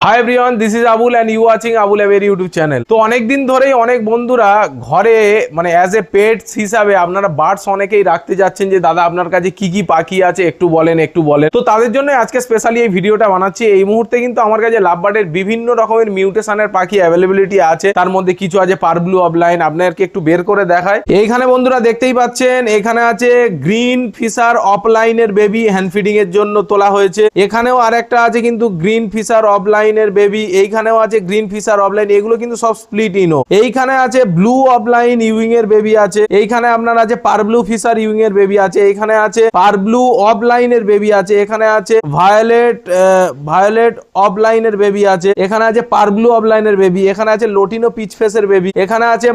High everyone, this is Abul and you watching Abul every YouTube channel. তো অনেক দিন ধরেই অনেক বন্ধুরা ঘরে মানে অ্যাজ এ পেটস হিসাবে আপনারা বার্ডস অনেকেই রাখতে যাচ্ছেন যে দাদা আপনার কাছে কি কি পাখি আছে একটু বলেন। তো তাদের জন্য আজকে স্পেশালি এই ভিডিওটা বানাচ্ছি। এই মুহূর্তে কিন্তু আমার কাছে লাভ বার্ডের বিভিন্ন রকমের মিউটেশনের পাখি অ্যাভেলেবিলিটি আছে। তার মধ্যে কিছু আছে পারব্লু অফলাইন, আপনাদেরকে একটু বের করে দেখায়। এইখানে বন্ধুরা দেখতেই পাচ্ছেন, এখানে আছে গ্রিন ফিশার অফলাইনের বেবি, হ্যান্ড ফিডিং এর জন্য তোলা হয়েছে। এখানেও আরেকটা আছে কিন্তু গ্রিন ফিশার অফলাইন এর বেবি, এইখানেও আছে গ্রিন ফিশার অফলাইন, এগুলো কিন্তু সব স্প্লিট ইনো। এইখানে আছে ব্লু অফলাইন ইউইং এর বেবি আছে, এইখানে আপনার আছে পারব্লু ফিশার ইউইং এর বেবি আছে, এইখানে আছে পারব্লু অফলাইন এর বেবি আছে, এখানে আছে ভায়োলেট অফলাইন এর বেবি আছে, এখানে আছে পারব্লু অফলাইন এর বেবি, এখানে আছে লোটিনো পিচ ফেসের বেবি, এখানে আছে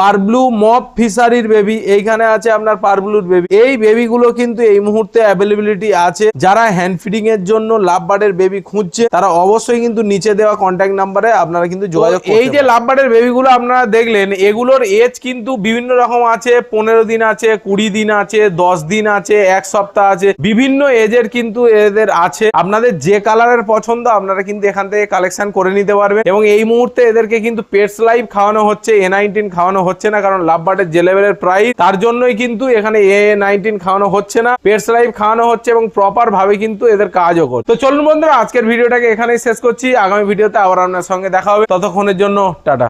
পারব্লু মপ ফিশারির বেবি, এইখানে আছে আপনার পারব্লুর বেবি। এই বেবিগুলো কিন্তু এই মুহূর্তে অ্যাভেলেবিলিটি আছে। যারা হ্যান্ড ফিডিং এর জন্য লাভ বার্ডের বেবি খুঁজছে তারা অবশ্যই কিন্তু নিচে দেওয়া কন্ট্যাক্ট নাম্বারে আপনারা কিন্তু যোগাযোগ করতে পারেন। এই যে লাভ বার্ডের বেবিগুলো আপনারা দেখলেন, এগুলোর এজ কিন্তু বিভিন্ন রকম আছে। 15 দিন আছে, 20 দিন আছে, 10 দিন আছে, 1 সপ্তাহ আছে, বিভিন্ন এজের কিন্তু এদের আছে। আপনাদের যে কালারের পছন্দ আপনারা কিন্তু এখান থেকে কালেকশন করে নিতে পারবেন। এবং এই মুহূর্তে এদেরকে কিন্তু পেটস লাইভ খাওয়ানো হচ্ছে, A19 খাওয়ানো হচ্ছে না, কারণ লাভ বার্ডের যে লেভেলের প্রাইস তার জন্যই কিন্তু এখানে A19 খাওয়ানো হচ্ছে না, পেটস লাইভ খাওয়ানো হচ্ছে এবং প্রপার ভাবে কিন্তু এদের কাজও করছে। তো চলুন বন্ধুরা, আজকের ভিডিওটাকে এখানেই শেষ করছি। আগামী ভিডিওতে আবার আপনার সঙ্গে দেখা হবে। ততক্ষণের জন্য টাটা।